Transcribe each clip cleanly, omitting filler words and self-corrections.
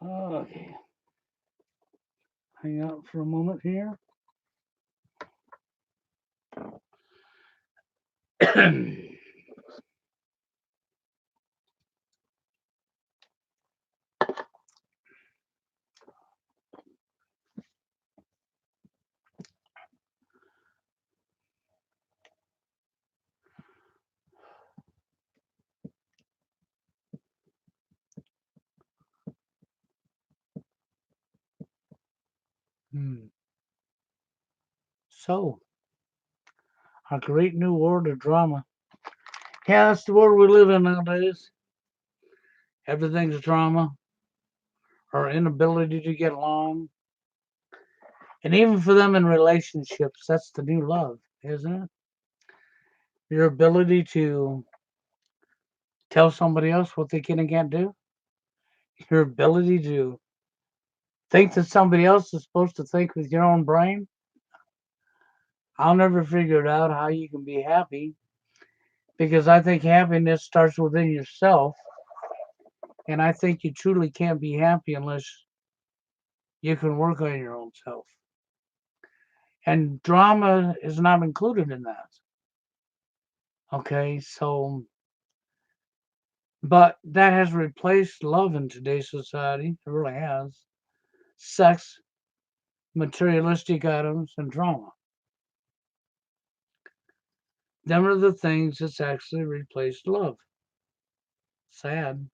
Okay, hang out for a moment here. Hmm. So, a great new world of drama. Yeah, that's the world we live in nowadays. Everything's drama. Our inability to get along. And even for them in relationships, that's the new love, isn't it? Your ability to tell somebody else what they can and can't do. Your ability to think that somebody else is supposed to think with your own brain. I'll never figure it out how you can be happy because I think happiness starts within yourself. And I think you truly can't be happy unless you can work on your own self. And drama is not included in that. Okay, so, but that has replaced love in today's society. It really has. Sex, materialistic items, and drama. Them are the things that's actually replaced love. Sad.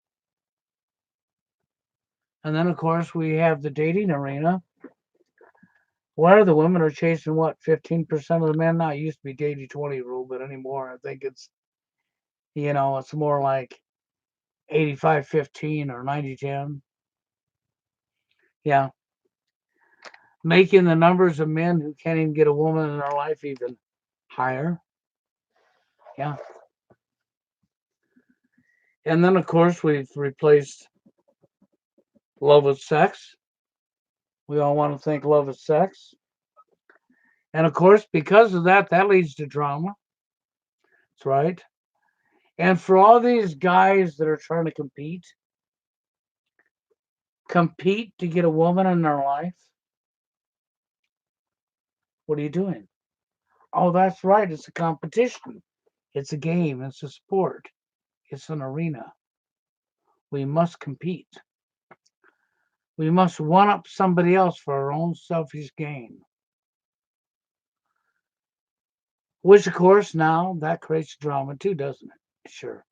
And then, of course, we have the dating arena where the women are chasing what, 15% of the men? Now, it used to be the 80-20 rule, but anymore, I think it's more like 85-15 or 90-10. Yeah. Making the numbers of men who can't even get a woman in their life even higher. Yeah. And then, of course, we've replaced love with sex. We all want to think love is sex. And of course, because of that, that leads to drama. That's right. And for all these guys that are trying to compete to get a woman in their life, what are you doing? Oh, that's right. It's a competition. It's a game. It's a sport. It's an arena. We must compete. We must one up somebody else for our own selfish gain. Which, of course, now that creates drama too, doesn't it? Sure.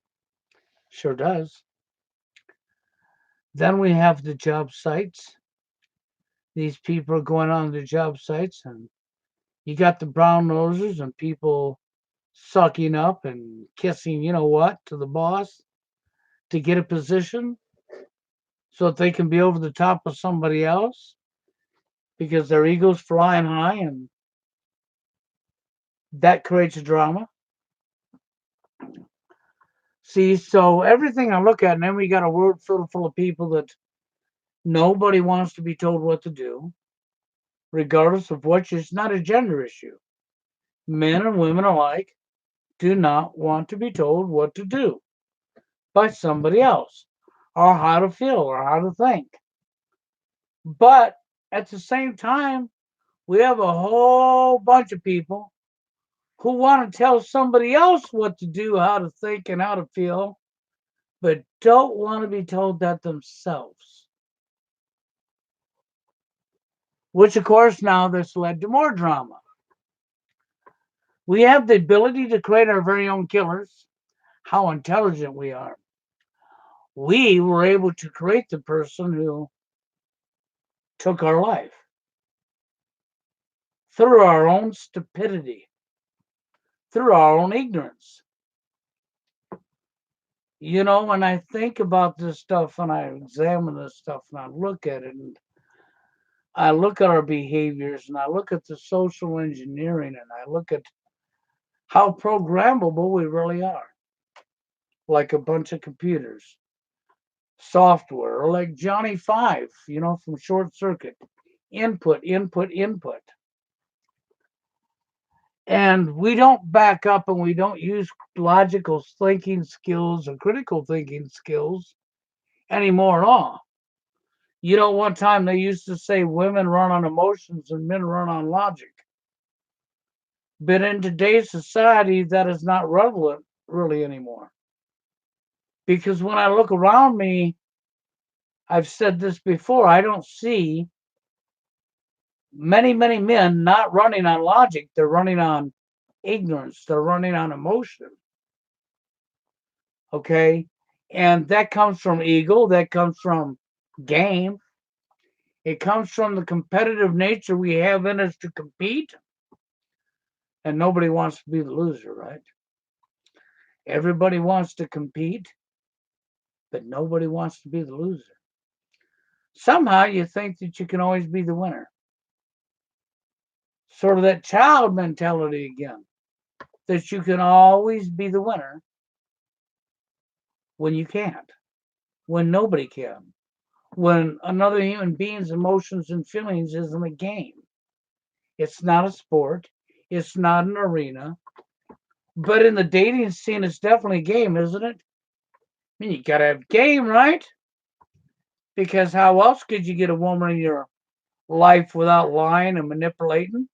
Sure does. Then we have the job sites. These people are going on the job sites, and you got the brown nosers and people sucking up and kissing, you know what, to the boss to get a position so that they can be over the top of somebody else because their ego's flying high, and that creates a drama. See, so everything I look at, and then we got a world full of people that nobody wants to be told what to do, regardless of which. It's not a gender issue. Men and women alike do not want to be told what to do by somebody else or how to feel or how to think. But at the same time, we have a whole bunch of people who want to tell somebody else what to do, how to think, and how to feel, but don't want to be told that themselves. Which, of course, now this led to more drama. We have the ability to create our very own killers. How intelligent we are. We were able to create the person who took our life through our own stupidity, through our own ignorance. When I think about this stuff and I examine this stuff and I look at it and I look at our behaviors and I look at the social engineering and I look at how programmable we really are, like a bunch of computers, software, or like Johnny Five, from Short Circuit. Input, input, input. And we don't back up and we don't use logical thinking skills or critical thinking skills anymore at all. One time they used to say women run on emotions and men run on logic. But in today's society, that is not relevant really anymore. Because when I look around me, I've said this before, I don't see many, many men not running on logic. They're running on ignorance. They're running on emotion. Okay? And that comes from ego. That comes from game. It comes from the competitive nature we have in us to compete. And nobody wants to be the loser, right? Everybody wants to compete, but nobody wants to be the loser. Somehow you think that you can always be the winner. Sort of that child mentality again, that you can always be the winner when you can't, when nobody can, when another human being's emotions and feelings isn't a game. It's not a sport, it's not an arena. But in the dating scene, it's definitely a game, isn't it? I mean, you gotta have game, right? Because how else could you get a woman in your life without lying and manipulating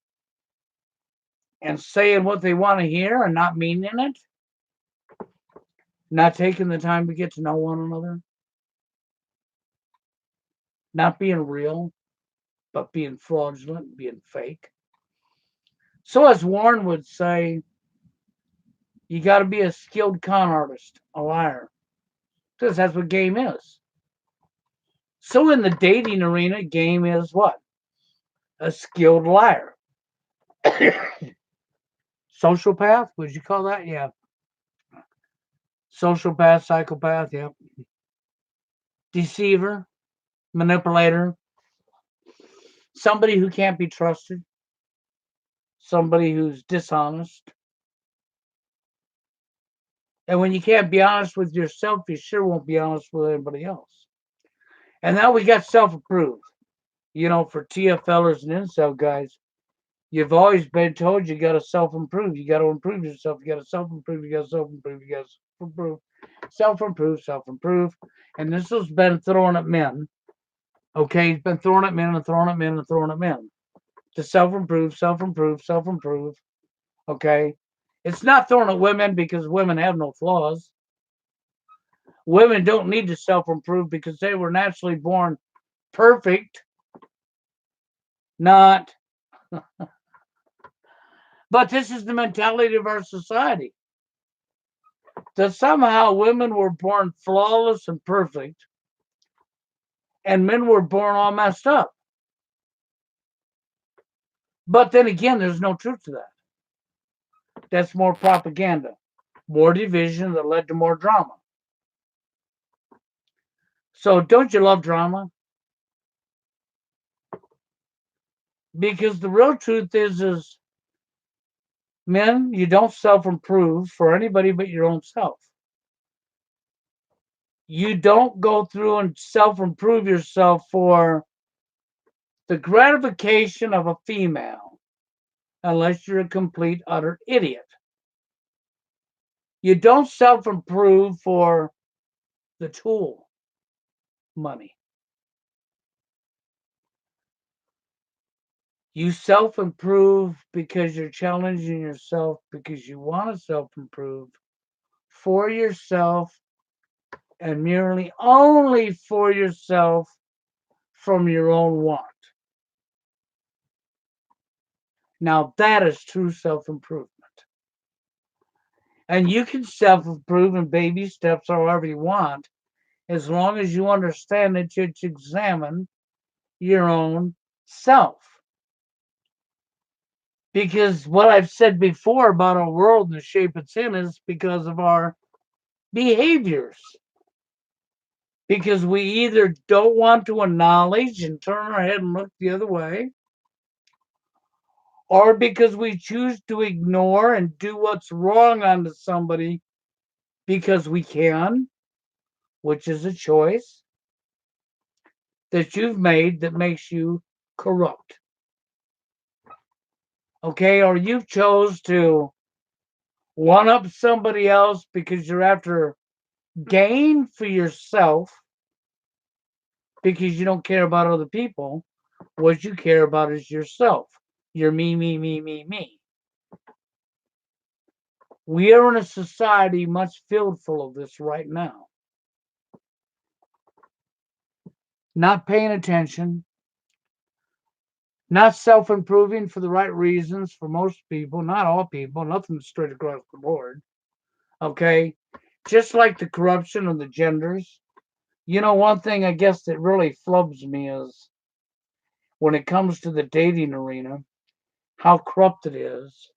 and saying what they want to hear and not meaning it? Not taking the time to get to know one another? Not being real, but being fraudulent, being fake. So, as Warren would say, you got to be a skilled con artist, a liar, because that's what game is. So, in the dating arena, game is what? A skilled liar. Sociopath, would you call that? Yeah. Sociopath, psychopath, yeah. Deceiver, manipulator, somebody who can't be trusted, somebody who's dishonest. And when you can't be honest with yourself, you sure won't be honest with anybody else. And now we got self-approved. For TFLers and incel guys, you've always been told you got to self-improve. You got to improve yourself. You got to self-improve. You got to self-improve. You got to self-improve. Self-improve, self-improve. And this has been thrown at men. Okay, it's been thrown at men and thrown at men and thrown at men. To self-improve, self-improve, self-improve. Okay? It's not thrown at women because women have no flaws. Women don't need to self-improve because they were naturally born perfect, not. But this is the mentality of our society. That somehow women were born flawless and perfect, and men were born all messed up. But then again, there's no truth to that. That's more propaganda, more division that led to more drama. So don't you love drama? Because the real truth is men, you don't self-improve for anybody but your own self. You don't go through and self-improve yourself for the gratification of a female unless you're a complete, utter idiot. You don't self-improve for the tool, money. You self-improve because you're challenging yourself because you want to self-improve for yourself and merely only for yourself from your own want. Now that is true self-improvement. And you can self-improve in baby steps however you want, as long as you understand that you should examine your own self. Because what I've said before about our world and the shape it's in is because of our behaviors. Because we either don't want to acknowledge and turn our head and look the other way, or because we choose to ignore and do what's wrong onto somebody because we can, which is a choice that you've made that makes you corrupt. Okay, or you chose to one up somebody else because you're after gain for yourself because you don't care about other people. What you care about is yourself. You're me, me, me, me, me. We are in a society much filled full of this right now. Not paying attention, not self improving for the right reasons for most people, not all people, nothing straight across the board. Okay? Just like the corruption of the genders. One thing I guess that really flubs me is when it comes to the dating arena, how corrupt it is,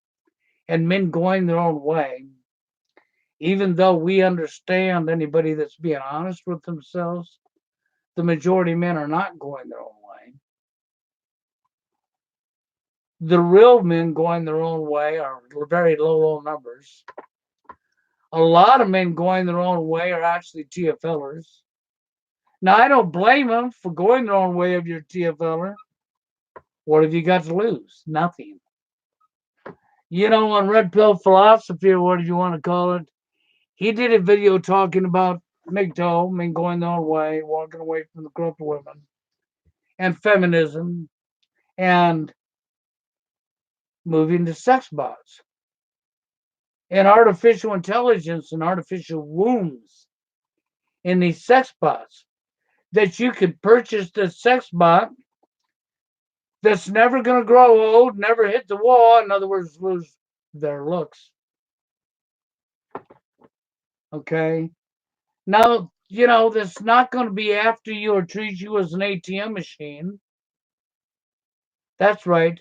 and men going their own way, even though we understand anybody that's being honest with themselves, the majority of men are not going their own way. The real men going their own way are very low numbers. A lot of men going their own way are actually TFLers. Now, I don't blame them for going their own way if you're a TFLer. What have you got to lose? Nothing. On Red Pill Philosophy, or what do you want to call it, he did a video talking about MGTOW, men going their own way, walking away from the corrupt women, and feminism, and moving to sex bots, and artificial intelligence and artificial wombs in these sex bots. That you could purchase the sex bot that's never going to grow old, never hit the wall, in other words, lose their looks. Okay? Now, that's not going to be after you or treat you as an ATM machine. That's right.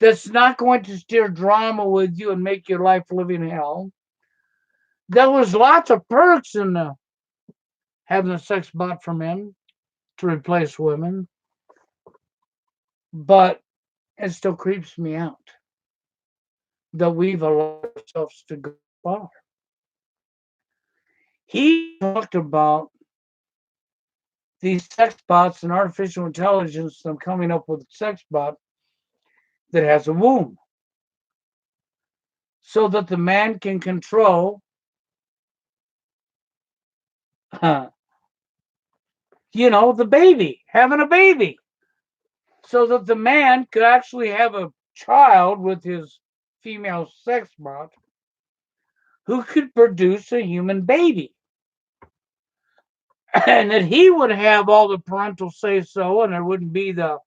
That's not going to steer drama with you and make your life living hell. There was lots of perks in having a sex bot for men to replace women, but it still creeps me out that we've allowed ourselves to go far. He talked about these sex bots and artificial intelligence, them coming up with a sex bot that has a womb so that the man can control, the baby, having a baby, so that the man could actually have a child with his female sex bot who could produce a human baby. And that he would have all the parental say so, and there wouldn't be the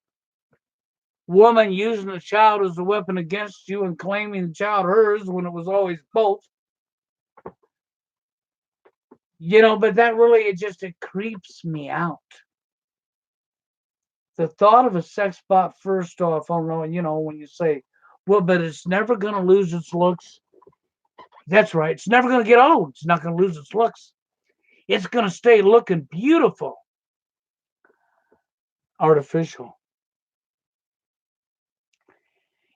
woman using the child as a weapon against you and claiming the child hers when it was always both. But that really, it creeps me out. The thought of a sex bot, first off, I don't know, when you say, well, but it's never going to lose its looks. That's right. It's never going to get old. It's not going to lose its looks. It's going to stay looking beautiful. Artificial.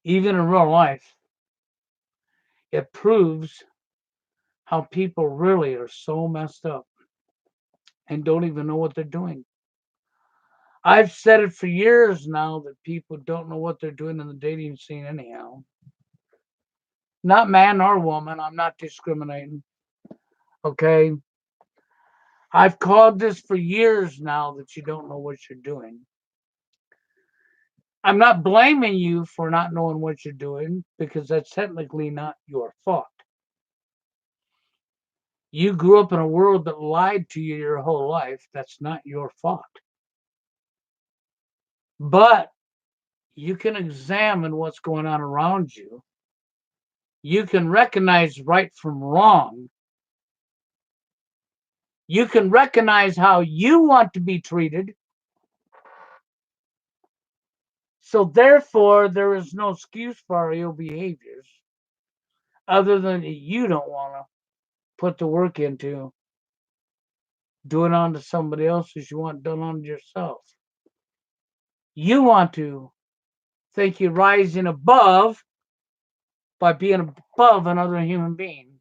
Even in real life, it proves how people really are so messed up and don't even know what they're doing. I've said it for years now that people don't know what they're doing in the dating scene anyhow. Not man or woman. I'm not discriminating. Okay? I've called this for years now that you don't know what you're doing. I'm not blaming you for not knowing what you're doing because that's technically not your fault. You grew up in a world that lied to you your whole life. That's not your fault. But you can examine what's going on around you. You can recognize right from wrong. You can recognize how you want to be treated. So therefore, there is no excuse for our ill behaviors other than you don't want to put the work into doing onto somebody else as you want done onto yourself. You want to think you're rising above by being above another human being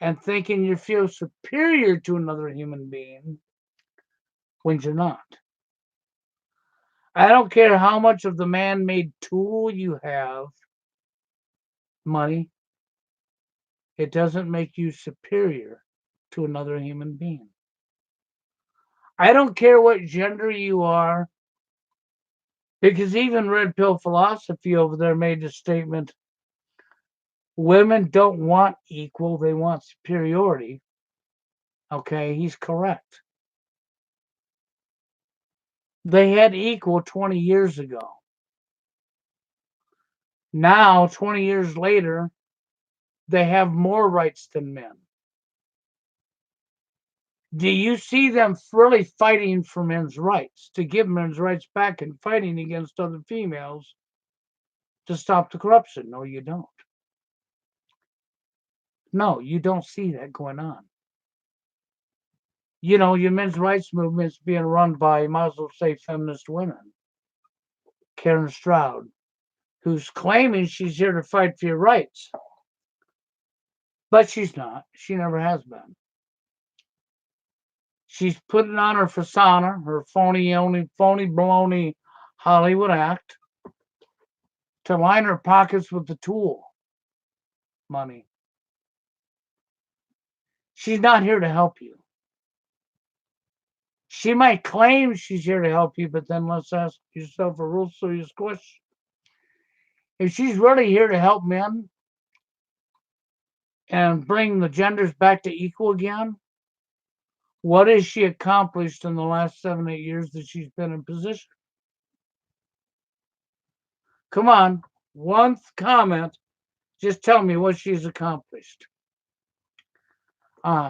and thinking you feel superior to another human being when you're not. I don't care how much of the man-made tool you have, money, it doesn't make you superior to another human being. I don't care what gender you are, because even Red Pill Philosophy over there made the statement women don't want equal, they want superiority. Okay, he's correct. They had equal 20 years ago. Now, 20 years later, they have more rights than men. Do you see them really fighting for men's rights, to give men's rights back and fighting against other females to stop the corruption? No, you don't. No, you don't see that going on. You know, your men's rights movement's being run by, you might as well say, feminist women. Karen Stroud, who's claiming she's here to fight for your rights. But she's not. She never has been. She's putting on her persona, her phony baloney Hollywood act to line her pockets with the tool money. She's not here to help you. She might claim she's here to help you, but then let's ask yourself a real serious question. If she's really here to help men and bring the genders back to equal again, what has she accomplished in the last 7-8 years that she's been in position? Come on, one comment. Just tell me what she's accomplished.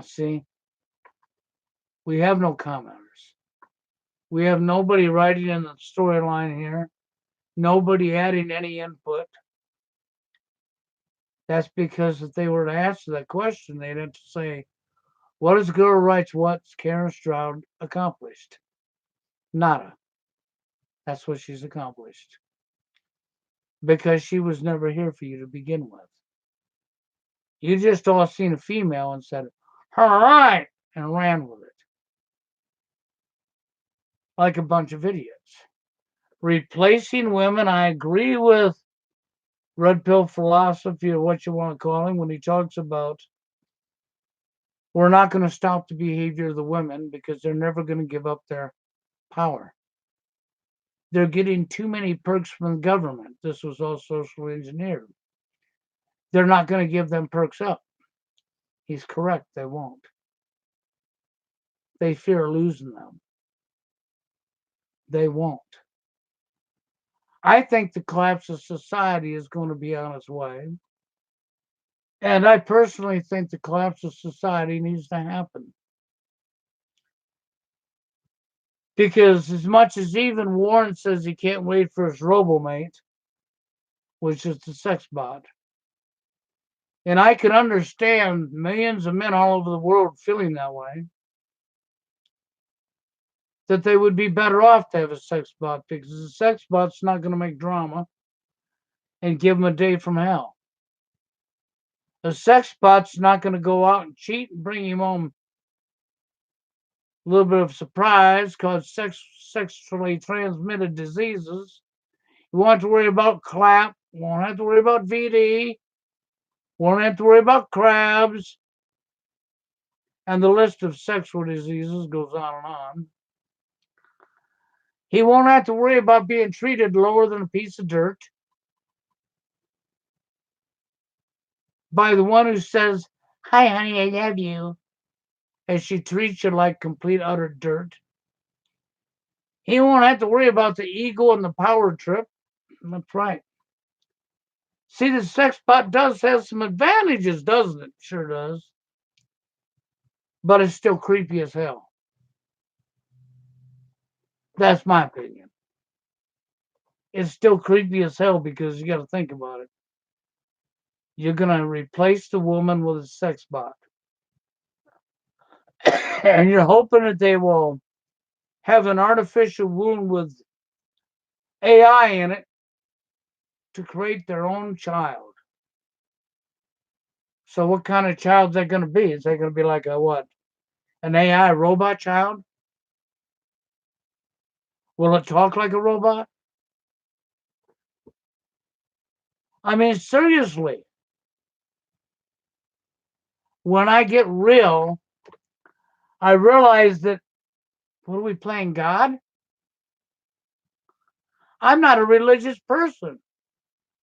See, we have no commenters. We have nobody writing in the storyline here. Nobody adding any input. That's because if they were to answer that question, they'd have to say, what is girl rights? What's Karen Stroud accomplished? Nada. That's what she's accomplished. Because she was never here for you to begin with. You just all seen a female and said, all right, and ran with it. Like a bunch of idiots. Replacing women, I agree with Red Pill Philosophy, or what you want to call him, when he talks about we're not going to stop the behavior of the women because they're never going to give up their power. They're getting too many perks from the government. This was all socially engineered. They're not going to give them perks up. He's correct, they won't. They fear losing them. They won't. I think the collapse of society is going to be on its way. And I personally think the collapse of society needs to happen. Because as much as even Warren says he can't wait for his robomate, which is the sex bot, and I can understand millions of men all over the world feeling that way, that they would be better off to have a sex bot, because the sex bot's not going to make drama and give them a day from hell. A sex bot's not going to go out and cheat and bring him home a little bit of surprise, cause sexually transmitted diseases. You won't have to worry about clap. Won't have to worry about VD. Won't have to worry about crabs. And the list of sexual diseases goes on and on. He won't have to worry about being treated lower than a piece of dirt by the one who says, hi, honey, I love you, as she treats you like complete, utter dirt. He won't have to worry about the ego and the power trip. That's right. See, the sex bot does have some advantages, doesn't it? Sure does. But it's still creepy as hell. That's my opinion. It's still creepy as hell because you got to think about it. You're going to replace the woman with a sex bot. And you're hoping that they will have an artificial womb with AI in it to create their own child. So what kind of child is that going to be? Is that going to be like a what? An AI robot child? Will it talk like a robot? I mean, seriously. When I get real, I realize that What are we playing, God? I'm not a religious person,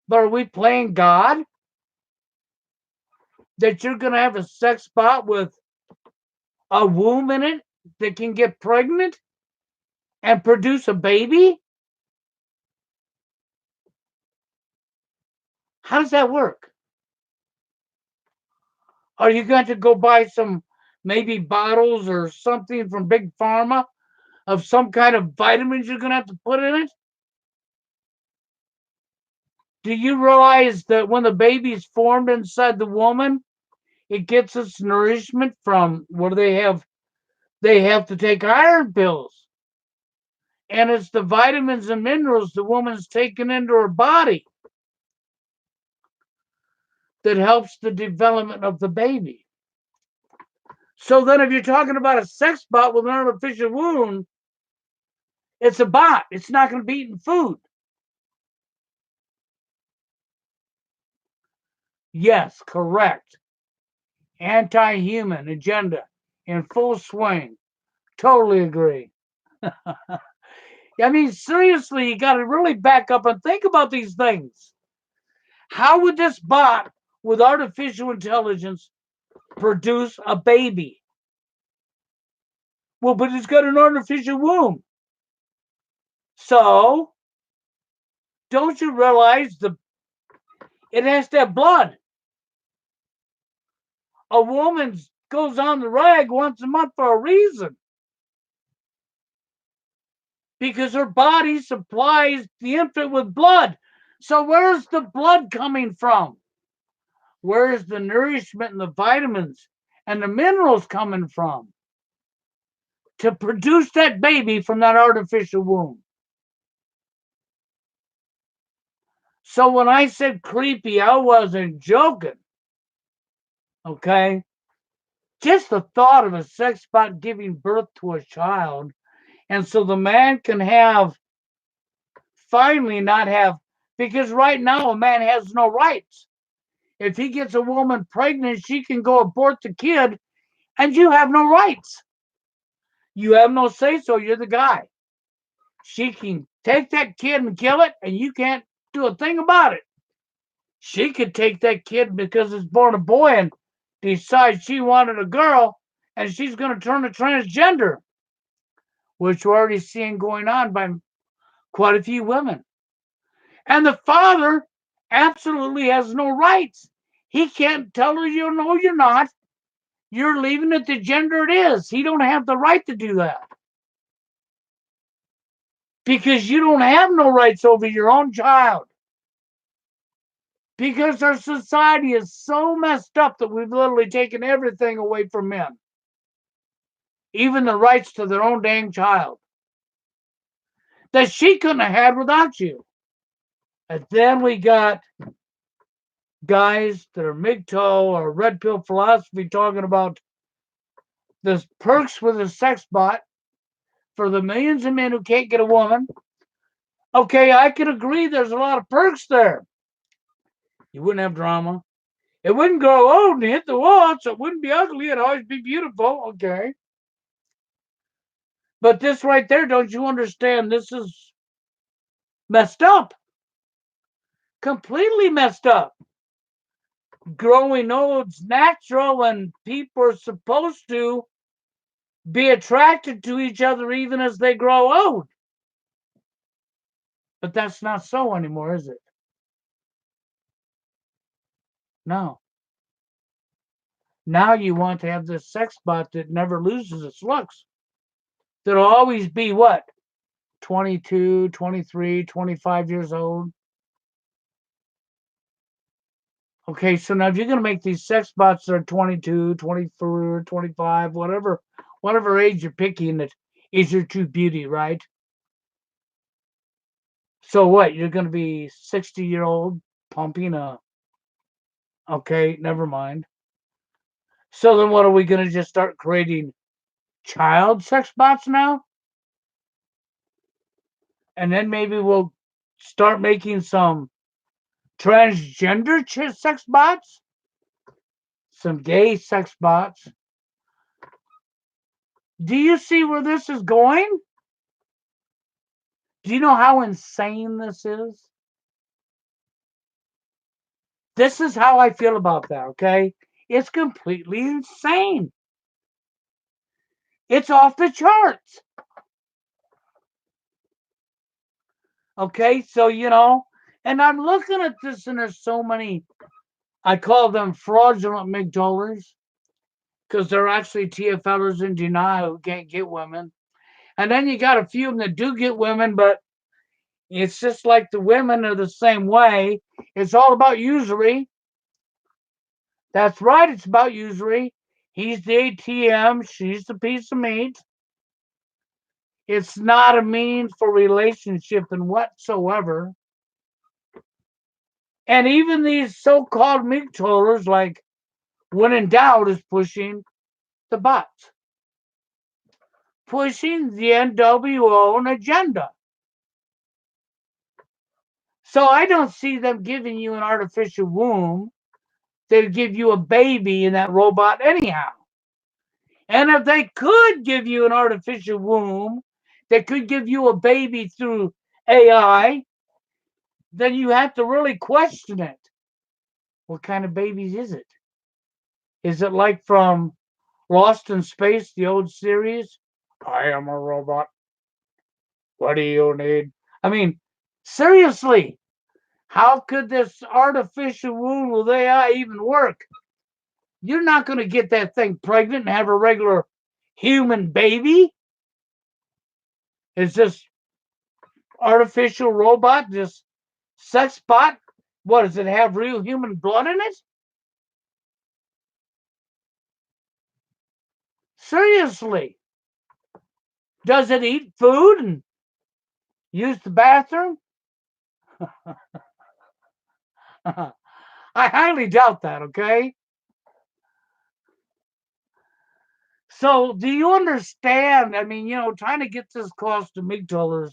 but are we playing God? That you're going to have a sex bot with a womb in it that can get pregnant and produce a baby? How does that work? Are you going to go buy some maybe bottles or something from Big Pharma of some kind of vitamins you're going to have to put in it? Do you realize that when the baby is formed inside the woman, it gets its nourishment from what do they have? They have to take iron pills. And it's the vitamins and minerals the woman's taking into her body that helps the development of the baby. So then if you're talking about a sex bot with an artificial womb, it's a bot. It's not going to be eating food. Yes, correct. Anti-human agenda in full swing. Totally agree. I mean, seriously, you got to really back up and think about these things. How would this bot with artificial intelligence produce a baby? Well, but it's got an artificial womb. So, don't you realize it has to have blood? A woman goes on the rag once a month for a reason. Because her body supplies the infant with blood. So where's the blood coming from? Where's the nourishment and the vitamins and the minerals coming from to produce that baby from that artificial womb? So when I said creepy, I wasn't joking. Okay? Just the thought of a sex bot giving birth to a child, and so the man can finally not have, because right now a man has no rights. If he gets a woman pregnant, she can go abort the kid, and you have no rights. You have no say so. You're the guy. She can take that kid and kill it, and you can't do a thing about it. She could take that kid because it's born a boy and decide she wanted a girl, and she's going to turn to transgender, which we're already seeing going on by quite a few women. And the father absolutely has no rights. He can't tell her, you know, you're not. You're leaving it the gender it is. He don't have the right to do that. Because you don't have no rights over your own child. Because our society is so messed up that we've literally taken everything away from men. Even the rights to their own dang child. That she couldn't have had without you. And then we got guys that are MGTOW or red pill philosophy talking about the perks with a sex bot for the millions of men who can't get a woman. Okay, I can agree there's a lot of perks there. You wouldn't have drama. It wouldn't grow old and hit the wall, so it wouldn't be ugly. It'd always be beautiful. Okay. But this right there, don't you understand? This is messed up. Completely messed up. Growing old's natural, and people are supposed to be attracted to each other even as they grow old. But that's not so anymore, is it? No. Now you want to have this sex bot that never loses its looks. That'll always be what? 22, 23, 25 years old. Okay, so now if you're going to make these sex bots that are 22, 24, 25, whatever age you're picking that is your true beauty, right? So what? You're going to be 60-year-old pumping a... Okay, never mind. So then what are we going to just start creating child sex bots now? And then maybe we'll start making some transgender sex bots, some gay sex bots. Do you see where this is going? Do you know how insane this is? This is how I feel about that, okay? It's completely insane. It's off the charts. Okay, so and I'm looking at this, and there's so many. I call them fraudulent MGTOWers because they're actually TFLers in denial who can't get women. And then you got a few of them that do get women, but it's just like the women are the same way. It's all about usury. That's right, it's about usury. He's the ATM, she's the piece of meat. It's not a meaningful relationship in whatsoever. And even these so-called MGTOWers, like when in doubt, is pushing the bots, pushing the NWO agenda. So I don't see them giving you an artificial womb. They'd give you a baby in that robot anyhow. And if they could give you an artificial womb, they could give you a baby through AI, then you have to really question it. What kind of babies is it? Is it like from Lost in Space, the old series? I am a robot. What do you need? I mean, seriously, how could this artificial womb with AI even work? You're not going to get that thing pregnant and have a regular human baby. It's this artificial robot, this sex bot. What, does it have real human blood in it? Seriously. Does it eat food and use the bathroom? I highly doubt that, okay? So, do you understand? I mean, trying to get this close to MGTOWers,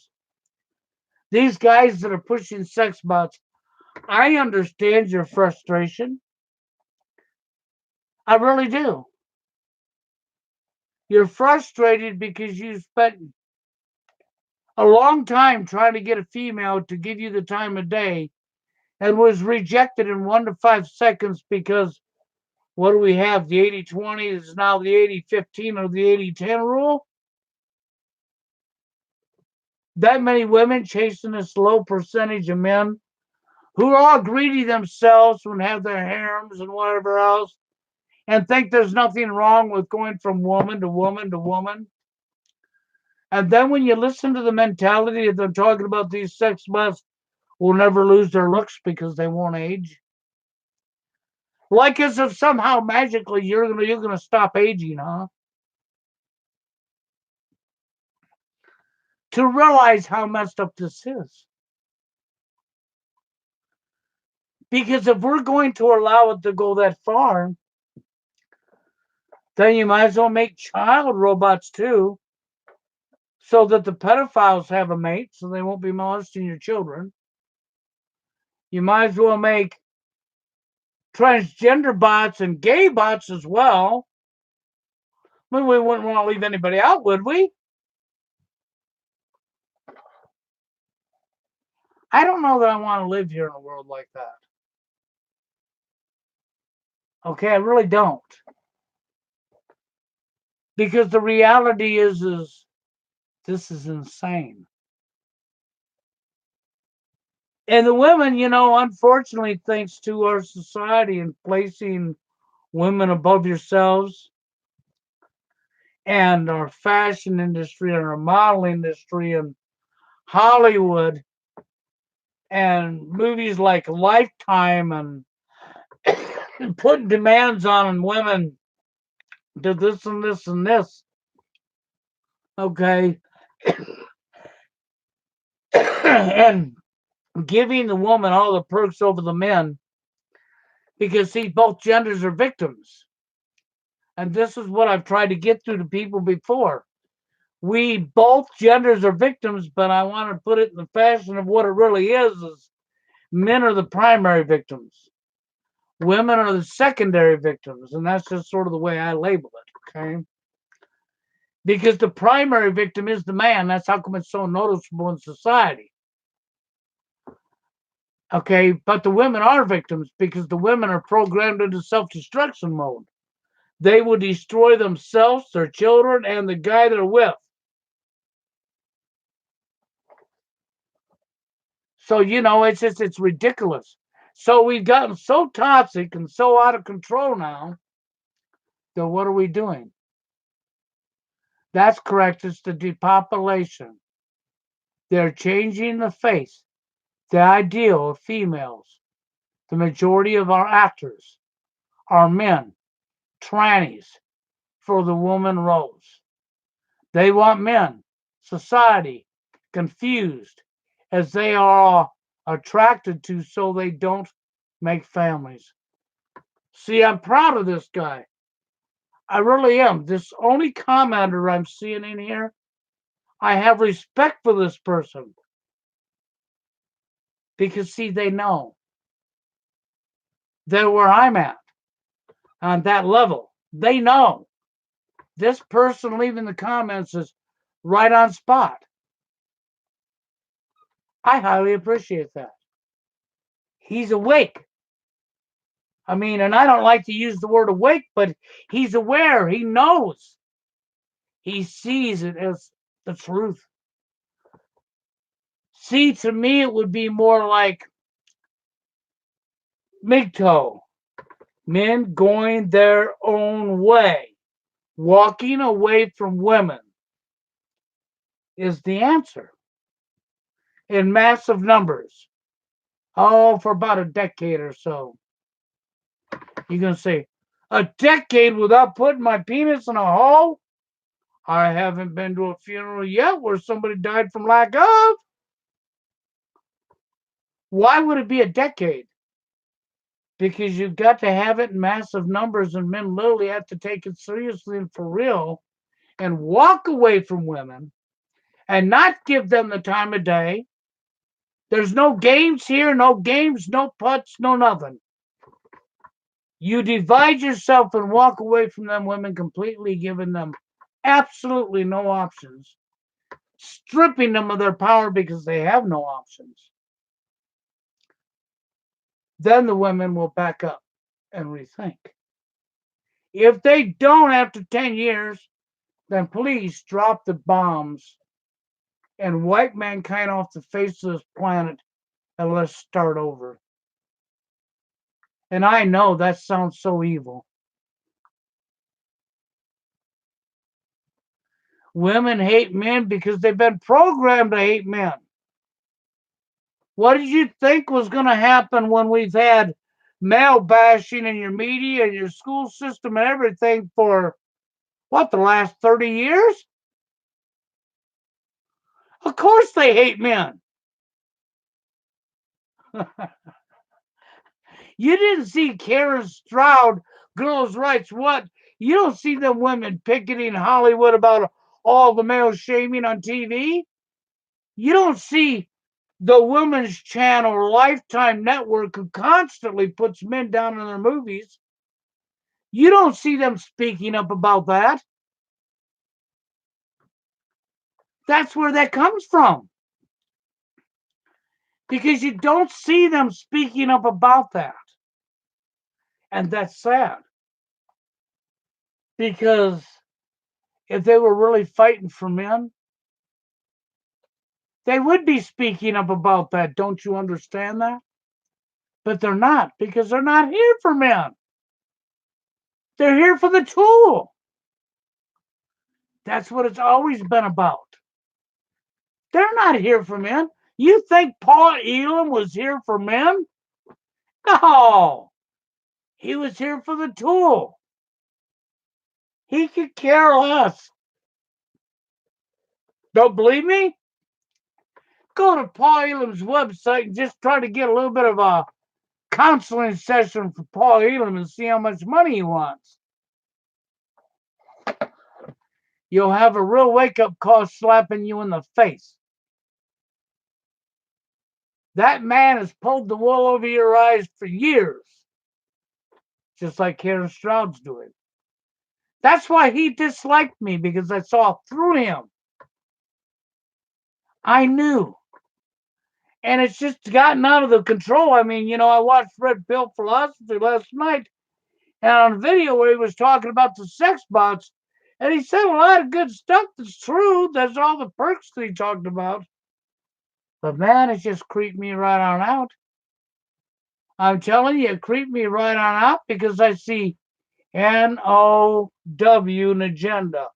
these guys that are pushing sex bots, I understand your frustration. I really do. You're frustrated because you spent a long time trying to get a female to give you the time of day and was rejected in 1 to 5 seconds because what do we have? The 80-20 is now the 80-15 or the 80-10 rule. That many women chasing this low percentage of men who are all greedy themselves and have their harems and whatever else and think there's nothing wrong with going from woman to woman to woman. And then when you listen to the mentality that they're talking about, these sex bots will never lose their looks because they won't age. Like as if somehow magically you're gonna stop aging, huh? To realize how messed up this is. Because if we're going to allow it to go that far, then you might as well make child robots too, so that the pedophiles have a mate, so they won't be molesting your children. You might as well make transgender bots and gay bots as well. I mean, we wouldn't want to leave anybody out, would we? I don't know that I want to live here in a world like that. Okay, I really don't. Because the reality is this is insane. And the women, unfortunately, thanks to our society and placing women above yourselves and our fashion industry and our modeling industry and Hollywood and movies like Lifetime and putting demands on women to this and this and this. Okay. And giving the woman all the perks over the men because, see, both genders are victims. And this is what I've tried to get through to people before. We both genders are victims, but I want to put it in the fashion of what it really is men are the primary victims. Women are the secondary victims, and that's just sort of the way I label it, okay? because the primary victim is the man. That's how come it's so noticeable in society. Okay, but the women are victims because the women are programmed into self-destruction mode. They will destroy themselves, their children, and the guy they're with. So, it's ridiculous. So we've gotten so toxic and so out of control now that what are we doing? That's correct. It's the depopulation. They're changing the face, the ideal of females. The majority of our actors are men, trannies, for the woman roles. They want men, society, confused as they are attracted to so they don't make families. See, I'm proud of this guy. I really am. This only commenter I'm seeing in here, I have respect for this person because, see, they know they're where I'm at on that level. They know. This person leaving the comments is right on spot. I highly appreciate that. He's awake. I mean, and I don't like to use the word awake, but he's aware. He knows. He sees it as the truth. See, to me, it would be more like MGTOW. Men going their own way, walking away from women is the answer in massive numbers. Oh, for about a decade or so. You're going to say, a decade without putting my penis in a hole? I haven't been to a funeral yet where somebody died from lack of. Why would it be a decade? Because you've got to have it in massive numbers, and men literally have to take it seriously and for real and walk away from women and not give them the time of day. There's no games here, no games, no putts, no nothing. You divide yourself and walk away from them women completely, giving them absolutely no options, stripping them of their power because they have no options. Then the women will back up and rethink. If they don't after 10 years, then please drop the bombs and wipe mankind off the face of this planet and let's start over. And I know that sounds so evil. Women hate men because they've been programmed to hate men. What did you think was going to happen when we've had male bashing in your media and your school system and everything for, what, the last 30 years? Of course they hate men. You didn't see Karen Stroud, girls' rights, what? You don't see them women picketing Hollywood about all the male shaming on TV. You don't see the Women's Channel Lifetime Network who constantly puts men down in their movies. You don't see them speaking up about that. That's where that comes from. Because you don't see them speaking up about that. And that's sad. Because if they were really fighting for men, they would be speaking up about that. Don't you understand that? But they're not, because they're not here for men. They're here for the tool. That's what it's always been about. They're not here for men. You think Paul Elam was here for men? No. He was here for the tool. He could care less. Don't believe me? Go to Paul Elam's website and just try to get a little bit of a counseling session for Paul Elam and see how much money he wants. You'll have a real wake-up call slapping you in the face. That man has pulled the wool over your eyes for years, just like Karen Stroud's doing. That's why he disliked me, because I saw through him. I knew. And it's just gotten out of the control. I mean, I watched Red Pill Philosophy last night, and on a video where he was talking about the sex bots, and he said a lot of good stuff that's true. There's all the perks that he talked about. But man, it just creeped me right on out. I'm telling you, it creeped me right on out, because I see NOW, an agenda.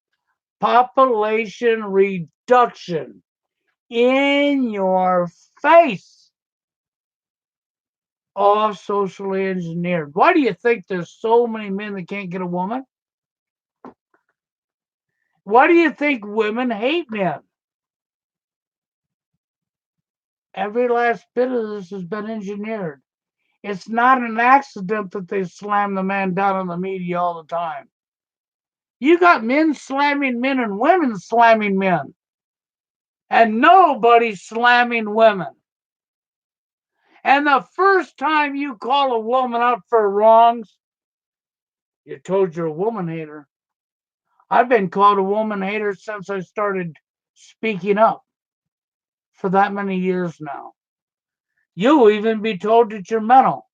Population reduction in your face. All socially engineered. Why do you think there's so many men that can't get a woman? Why do you think women hate men? Every last bit of this has been engineered. It's not an accident that they slam the man down on the media all the time. You got men slamming men and women slamming men, and nobody slamming women. And the first time you call a woman out for wrongs, you're told you're a woman hater. I've been called a woman hater since I started speaking up for that many years now. You'll even be told that you're mental.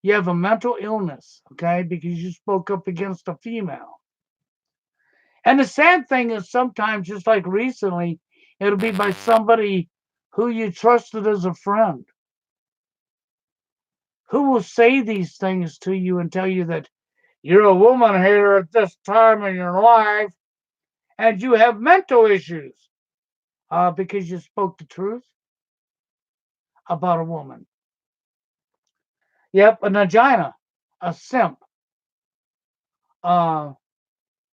You have a mental illness, okay, because you spoke up against a female. And the sad thing is, sometimes, just like recently, it'll be by somebody who you trusted as a friend, who will say these things to you and tell you that you're a woman hater at this time in your life and you have mental issues because you spoke the truth about a woman. Yep, a vagina, a simp. Uh,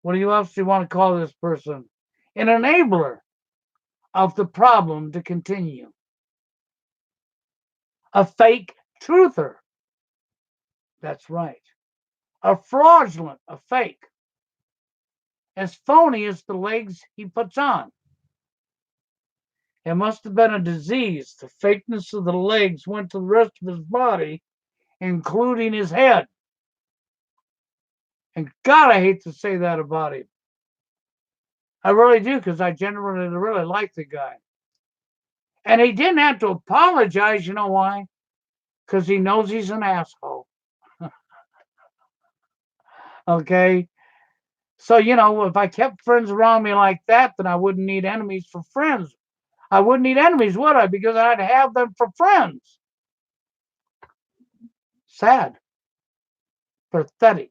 what else do you want to call this person? An enabler of the problem to continue. A fake truther. That's right. A fraudulent, a fake. As phony as the legs he puts on. It must have been a disease. The fakeness of the legs went to the rest of his body, including his head. And God, I hate to say that about him. I really do, because I genuinely really like the guy. And he didn't have to apologize. You know why? Because he knows he's an asshole. Okay? So, if I kept friends around me like that, then I wouldn't need enemies for friends. I wouldn't need enemies, would I? Because I'd have them for friends. Sad. Pathetic.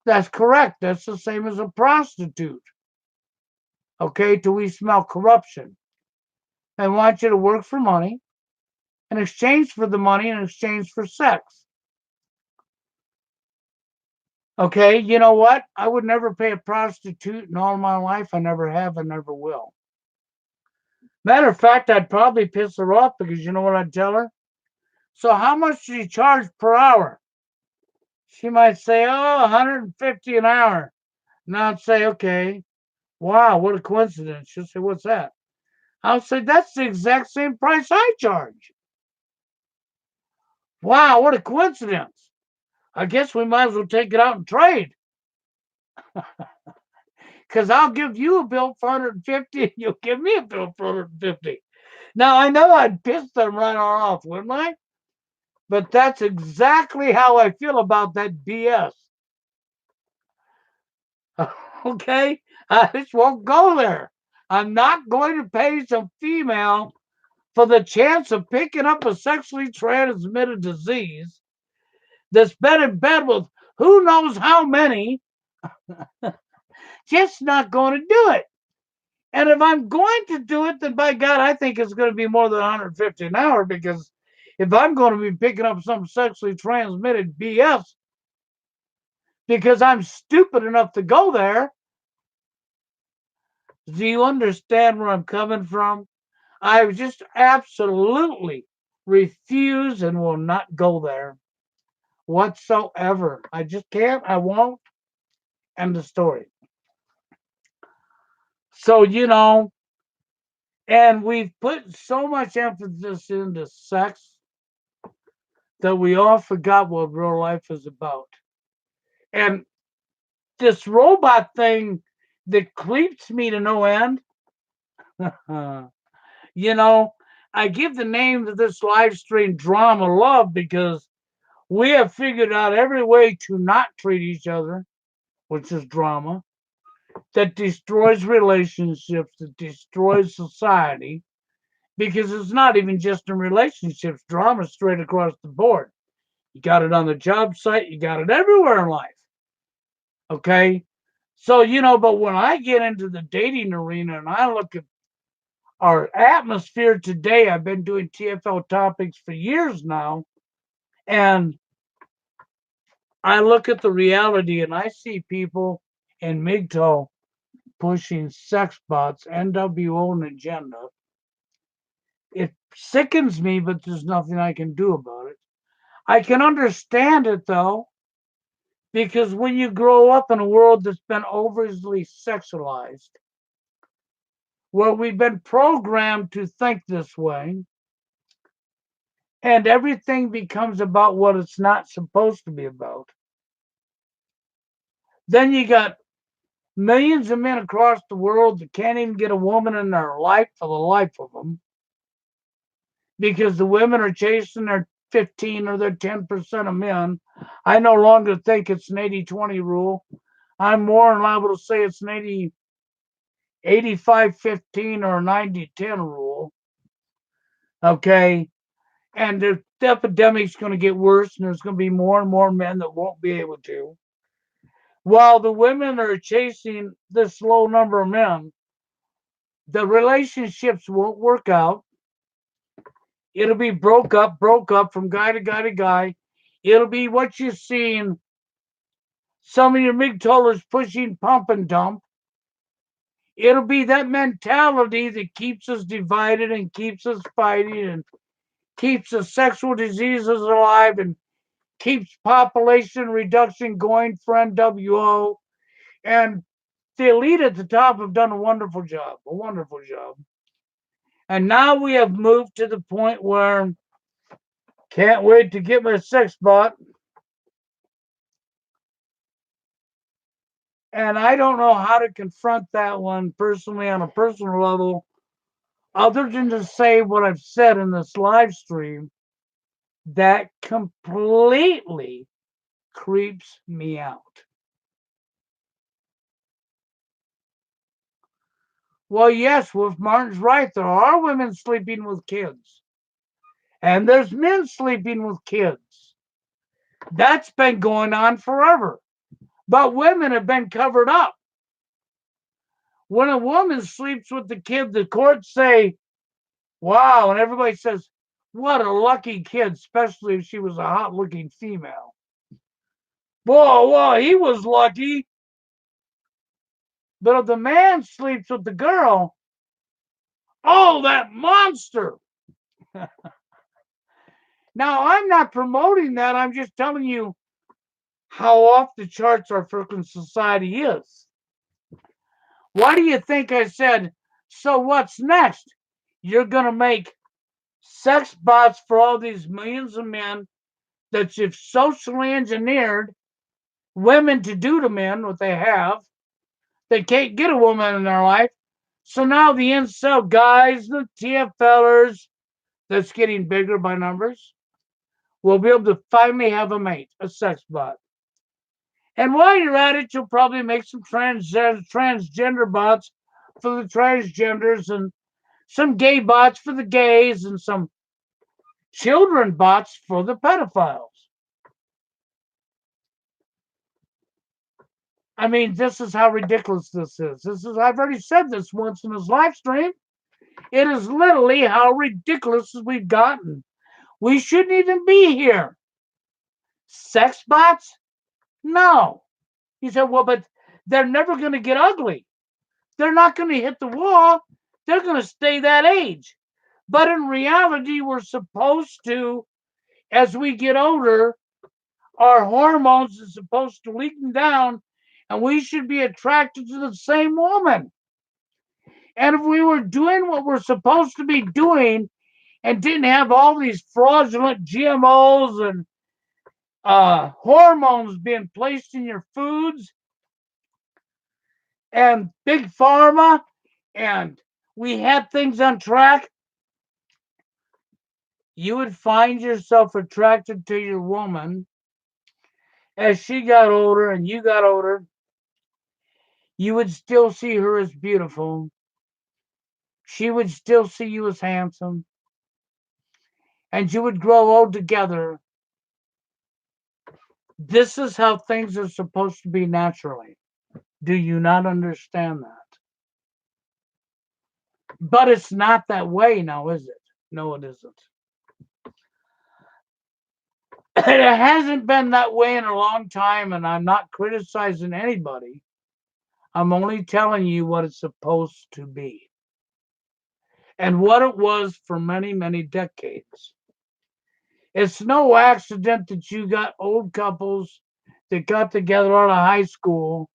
That's correct. That's the same as a prostitute. Okay? Do we smell corruption? They want you to work for money, in exchange for the money, in exchange for sex. Okay, you know what? I would never pay a prostitute in all my life. I never have and never will. Matter of fact, I'd probably piss her off, because you know what I'd tell her? So how much do you charge per hour? She might say, oh, 150 an hour. And I'd say, okay, wow, what a coincidence. She'll say, what's that? I'll say, that's the exact same price I charge. Wow, what a coincidence. I guess we might as well take it out and trade. Because I'll give you a bill for 150 and you'll give me a bill for 150. Now, I know I'd piss them right off, wouldn't I? But that's exactly how I feel about that BS. Okay? I just won't go there. I'm not going to pay some female for the chance of picking up a sexually transmitted disease that's been in bed with who knows how many. Just not going to do it. And if I'm going to do it, then by God, I think it's going to be more than 150 an hour, because if I'm going to be picking up some sexually transmitted BS because I'm stupid enough to go there, do you understand where I'm coming from? I just absolutely refuse and will not go there whatsoever. I just can't. I won't. End the story. So, And we've put so much emphasis into sex that we all forgot what real life is about. And this robot thing that creeps me to no end, you know, I give the name to this live stream Drama Love because we have figured out every way to not treat each other, which is drama, that destroys relationships, that destroys society, because it's not even just in relationships, drama straight across the board. You got it on the job site, you got it everywhere in life. Okay? So, but when I get into the dating arena and I look at our atmosphere today, I've been doing TFL topics for years now, and I look at the reality and I see people in MGTOW pushing sex bots, NWO, and agenda. It sickens me, but there's nothing I can do about it. I can understand it though, because when you grow up in a world that's been overly sexualized, where we've been programmed to think this way, and everything becomes about what it's not supposed to be about, then you got millions of men across the world that can't even get a woman in their life for the life of them because the women are chasing their 15 or their 10% of men. I no longer think it's an 80-20 rule. I'm more liable to say it's an 85-15 or a 90-10 rule. Okay. And the epidemic's going to get worse, and there's going to be more and more men that won't be able to. While the women are chasing this low number of men, the relationships won't work out. It'll be broke up from guy to guy to guy. It'll be what you've seen some of your MGTOWers pushing pump and dump. It'll be that mentality that keeps us divided and keeps us fighting and keeps the sexual diseases alive and keeps population reduction going for NWO. And the elite at the top have done a wonderful job, a wonderful job. And now we have moved to the point where can't wait to get my sex bot. And I don't know how to confront that one personally on a personal level, other than to say what I've said in this live stream that completely creeps me out. Well, yes, Wolf Martin's right. There are women sleeping with kids, and there's men sleeping with kids. That's been going on forever. But women have been covered up. When a woman sleeps with the kid, the courts say, wow, and everybody says, what a lucky kid, especially if she was a hot looking female. Whoa, he was lucky. But if the man sleeps with the girl, oh, that monster. Now, I'm not promoting that. I'm just telling you how off the charts our freaking society is. Why do you think I said, so what's next? You're going to make sex bots for all these millions of men that you've socially engineered women to do to men what they have. They can't get a woman in their life. So now the incel guys, the TFLers, that's getting bigger by numbers, will be able to finally have a mate, a sex bot. And while you're at it, you'll probably make some transgender bots for the transgenders and some gay bots for the gays and some children bots for the pedophiles. I mean, this is how ridiculous this is. I've already said this once in this live stream. It is literally how ridiculous we've gotten. We shouldn't even be here. Sex bots? No. He said, well, but they're never going to get ugly. They're not going to hit the wall. They're going to stay that age. But in reality, we're supposed to, as we get older, our hormones are supposed to weaken down, and we should be attracted to the same woman. And if we were doing what we're supposed to be doing and didn't have all these fraudulent GMOs and hormones being placed in your foods and big pharma, and we had things on track, you would find yourself attracted to your woman as she got older and you got older. You would still see her as beautiful. She would still see you as handsome. And you would grow old together. This is how things are supposed to be naturally. Do you not understand that? But it's not that way now, is it? No, it isn't. It hasn't been that way in a long time, and I'm not criticizing anybody. I'm only telling you what it's supposed to be and what it was for many, many decades. It's no accident that you got old couples that got together out of high school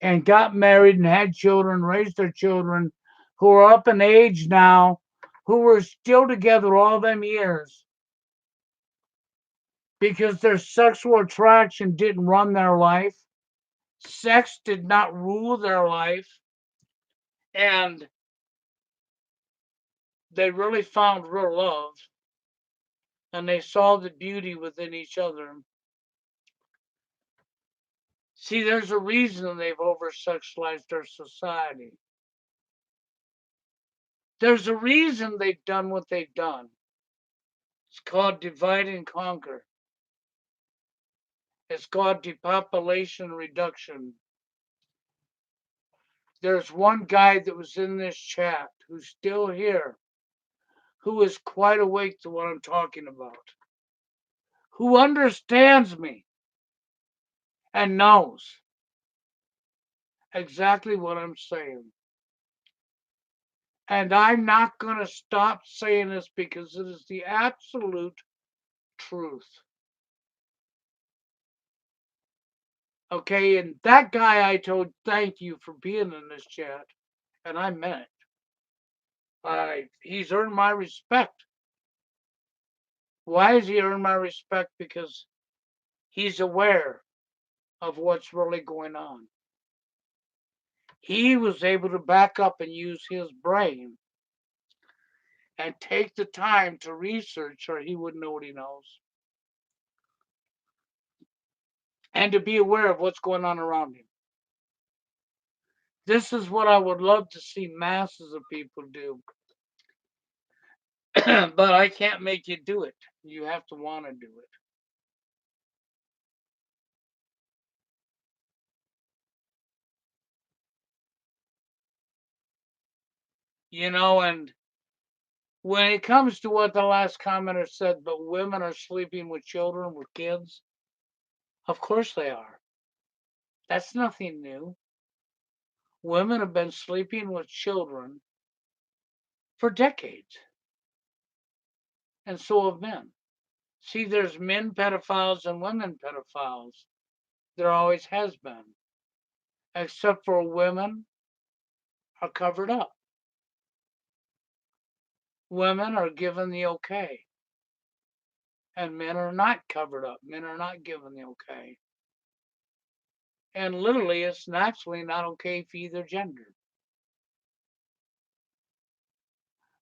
and got married and had children, raised their children, who are up in age now, who were still together all them years because their sexual attraction didn't run their life. Sex did not rule their life. And they really found real love. And they saw the beauty within each other. See, there's a reason they've over sexualized our society. There's a reason they've done what they've done. It's called divide and conquer. It's called depopulation reduction. There's one guy that was in this chat who's still here, who is quite awake to what I'm talking about, who understands me and knows exactly what I'm saying. And I'm not going to stop saying this because it is the absolute truth. Okay, and that guy I told thank you for being in this chat, and I meant it. He's earned my respect. Why has he earned my respect? Because he's aware of what's really going on. He was able to back up and use his brain and take the time to research, or he wouldn't know what he knows, and to be aware of what's going on around him. This is what I would love to see masses of people do. But I can't make you do it. You have to want to do it. And when it comes to what the last commenter said, but women are sleeping with children, with kids, of course they are. That's nothing new. Women have been sleeping with children for decades, and so have men. See, there's men pedophiles and women pedophiles. There always has been, except for women are covered up. Women are given the okay, and men are not covered up. Men are not given the okay. And literally, it's naturally not okay for either gender.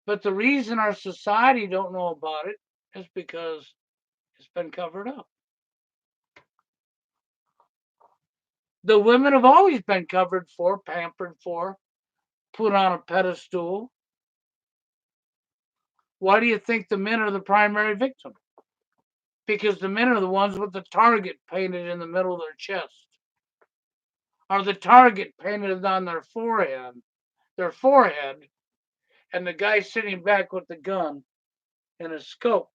But the reason our society don't know about it is because it's been covered up. The women have always been covered for, pampered for, put on a pedestal. Why do you think the men are the primary victim? Because the men are the ones with the target painted in the middle of their chest, or the target painted on their forehead, and the guy sitting back with the gun and a scope.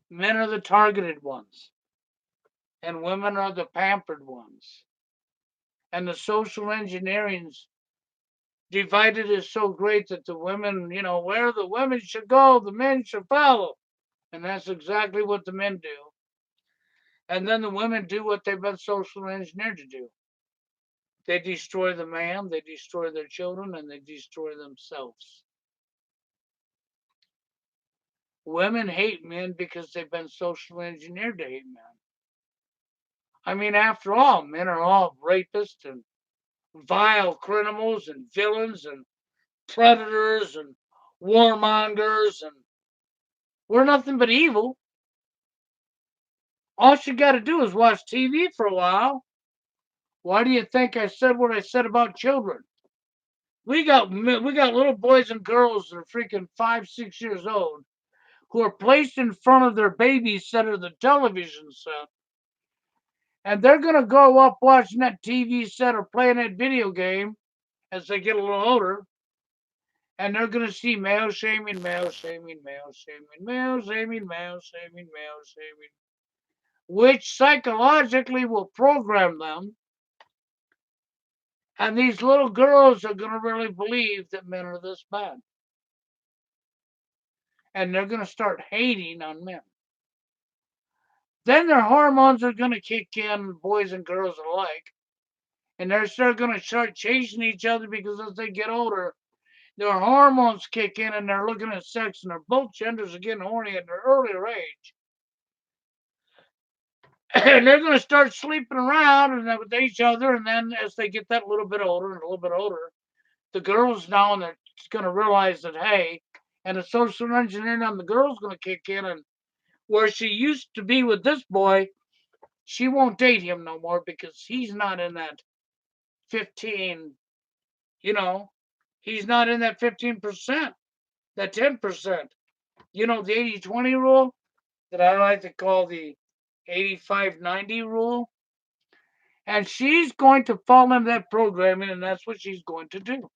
Men are the targeted ones, and women are the pampered ones. And the social engineering's divided is so great that the women, where the women should go, the men should follow. And that's exactly what the men do. And then the women do what they've been socially engineered to do. They destroy the man, they destroy their children, and they destroy themselves. Women hate men because they've been socially engineered to hate men. I mean, after all, men are all rapists and vile criminals and villains and predators and warmongers, and we're nothing but evil. All you got to do is watch TV for a while. Why do you think I said what I said about children? We got little boys and girls that are freaking 5, 6 years old who are placed in front of their babysitter, the television set, and they're gonna grow up watching that TV set or playing that video game as they get a little older, and they're gonna see male shaming, male shaming, male shaming, male shaming, male shaming, male shaming, which psychologically will program them. And these little girls are gonna really believe that men are this bad, and they're gonna start hating on men. Then their hormones are gonna kick in, boys and girls alike, and they're going to start chasing each other because as they get older, their hormones kick in and they're looking at sex, and both genders are getting horny at their earlier age. And they're going to start sleeping around and with each other, and then as they get that little bit older and a little bit older, the girls now and they're going to realize that, hey, and the social engineering on the girl's going to kick in, and where she used to be with this boy, she won't date him no more because he's not in that 15, you know, he's not in that 15%, that 10%. You know, the 80-20 rule that I like to call the 85-90 rule. And she's going to fall into that programming, and that's what she's going to do.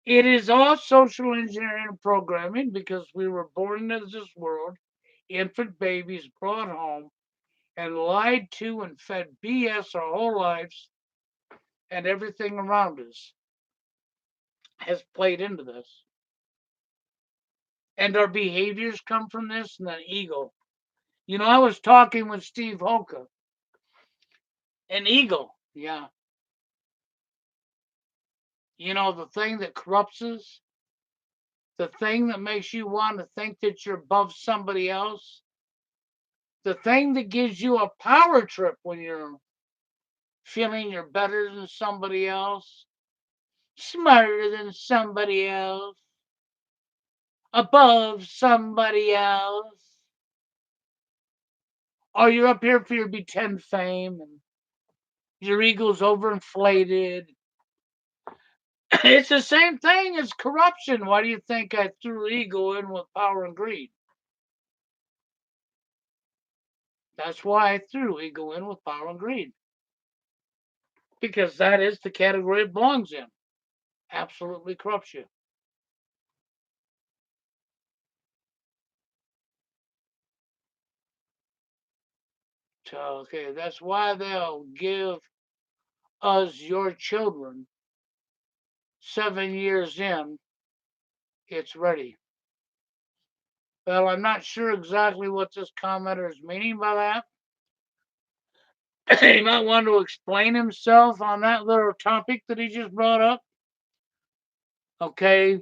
It is all social engineering and programming because we were born into this world, infant babies brought home and lied to and fed BS our whole lives, and everything around us has played into this. And our behaviors come from this and that ego. You know, I was talking with Steve Hoka, an eagle. Yeah. You know, the thing that corrupts us, the thing that makes you want to think that you're above somebody else, the thing that gives you a power trip when you're feeling you're better than somebody else, smarter than somebody else, above somebody else, or you're up here for your pretend fame and your ego's overinflated. It's the same thing as corruption. Why do you think I threw ego in with power and greed? That's why I threw ego in with power and greed. Because that is the category it belongs in. Absolutely corrupts you. So, okay, that's why they'll give us your children 7 years in, it's ready. Well, I'm not sure exactly what this commenter is meaning by that. He might want to explain himself on that little topic that he just brought up. Okay,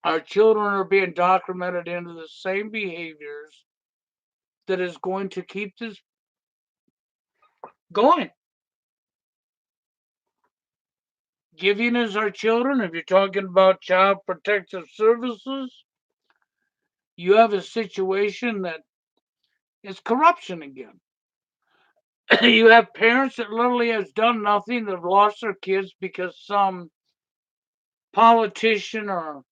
our children are being documented into the same behaviors that is going to keep this going. Giving us our children, if you're talking about child protective services, you have a situation that is corruption again. You have parents that literally has done nothing, that have lost their kids because some politician or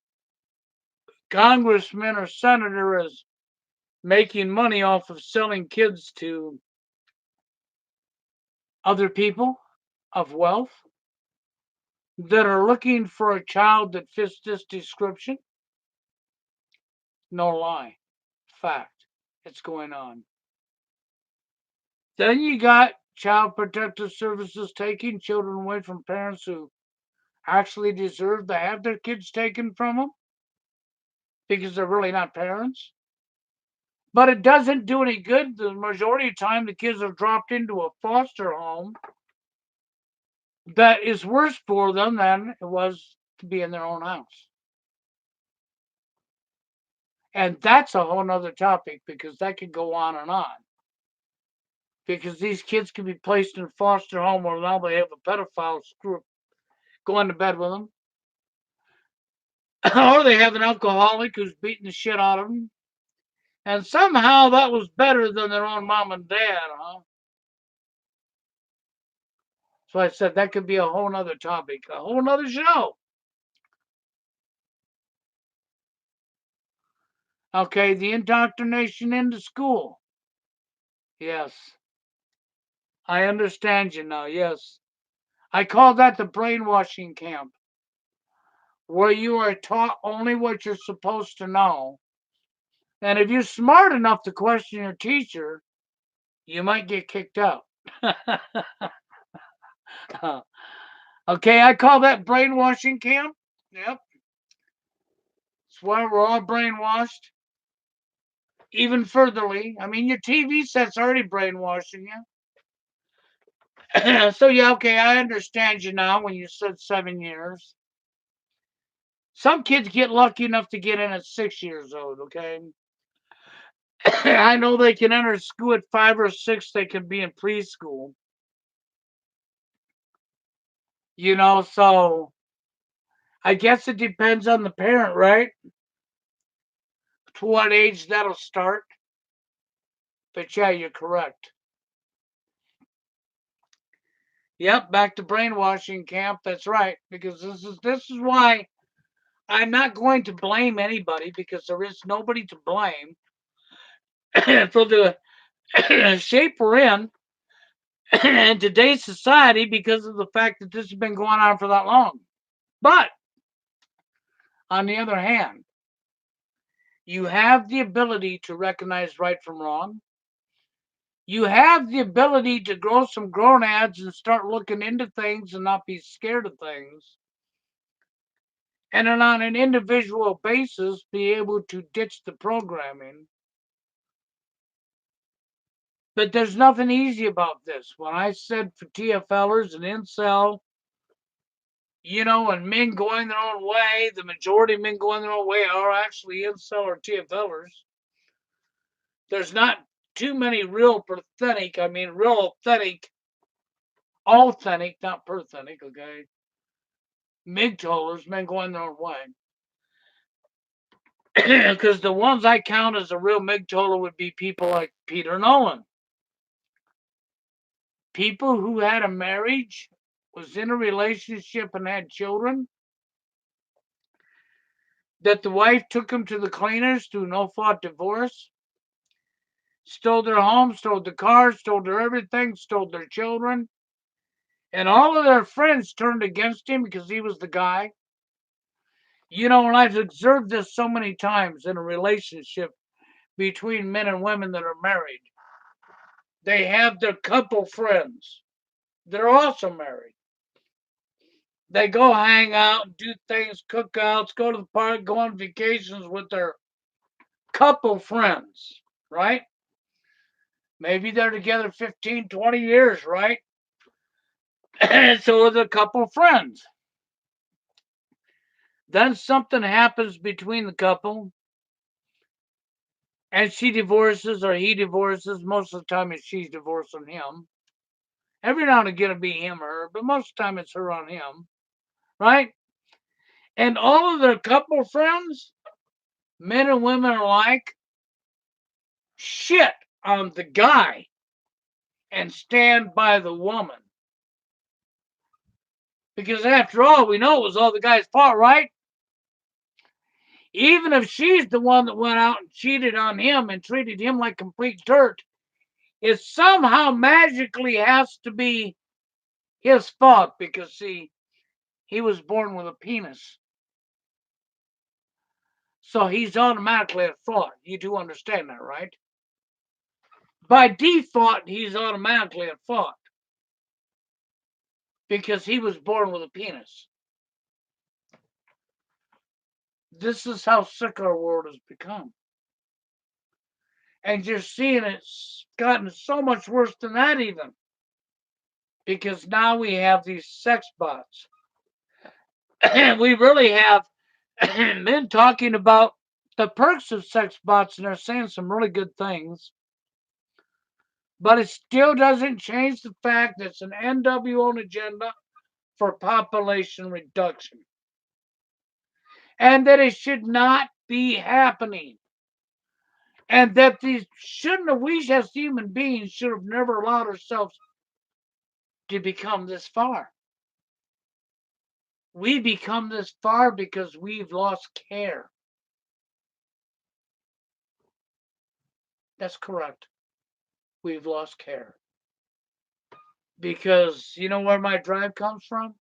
congressman or senator is making money off of selling kids to other people of wealth that are looking for a child that fits this description. No lie. Fact. It's going on. Then you got child protective services taking children away from parents who actually deserve to have their kids taken from them because they're really not parents. But it doesn't do any good. The majority of the time, the kids are dropped into a foster home that is worse for them than it was to be in their own house. And that's a whole nother topic because that could go on and on. Because these kids can be placed in a foster home where now they have a pedophile screw going to bed with them. Or they have an alcoholic who's beating the shit out of them. And somehow that was better than their own mom and dad, huh? So I said that could be a whole nother topic, a whole nother show. Okay, the indoctrination into school. Yes, I understand you now. Yes. I call that the brainwashing camp, where you are taught only what you're supposed to know. And if you're smart enough to question your teacher, you might get kicked out. Okay, I call that brainwashing camp. Yep. It's where we're all brainwashed. Even furtherly. I mean, your TV set's already brainwashing you. So, yeah, okay, I understand you now when you said 7 years. Some kids get lucky enough to get in at 6 years old, okay? I know they can enter school at 5 or 6, they can be in preschool. So I guess it depends on the parent, right? To what age that'll start. But yeah, you're correct. Yep, back to brainwashing camp. That's right. Because this is why I'm not going to blame anybody because there is nobody to blame for the shape we're in in today's society because of the fact that this has been going on for that long. But on the other hand, you have the ability to recognize right from wrong. You have the ability to grow some gonads and start looking into things and not be scared of things. And then on an individual basis, be able to ditch the programming. But there's nothing easy about this. When I said for TFLers and incel, and men going their own way, the majority of men going their own way are actually incel or TFLers. There's not too many real authentic, not pathetic, okay? MGTOWers, men going their own way. Because the ones I count as a real MGTOWer would be people like Peter Nolan. People who had a marriage, was in a relationship and had children, that the wife took them to the cleaners through no-fault divorce, stole their home, stole the car, stole their everything, stole their children, and all of their friends turned against him because he was the guy. And I've observed this so many times in a relationship between men and women that are married. They have their couple friends. They're also married. They go hang out, do things, cookouts, go to the park, go on vacations with their couple friends, right? Maybe they're together 15, 20 years, right? And so are the couple friends. Then something happens between the couple, and she divorces or he divorces. Most of the time, it's she's divorcing him. Every now and again, it'll be him or her, but most of the time, it's her on him, right? And all of their couple friends, men and women alike, shit on the guy and stand by the woman. Because after all, we know it was all the guy's fault, right? Even if she's the one that went out and cheated on him and treated him like complete dirt, it somehow magically has to be his fault because, see, he was born with a penis. So he's automatically at fault. You do understand that, right? By default, he's automatically at fault because he was born with a penis. This is how sick our world has become. And you're seeing it's gotten so much worse than that even. Because now we have these sex bots. And we really have men talking about the perks of sex bots, and they're saying some really good things. But it still doesn't change the fact that it's an NWO agenda for population reduction. And that it should not be happening. And that these shouldn't have, we as human beings should have never allowed ourselves to become this far. We become this far because we've lost care. That's correct. We've lost care. Because you know where my drive comes from?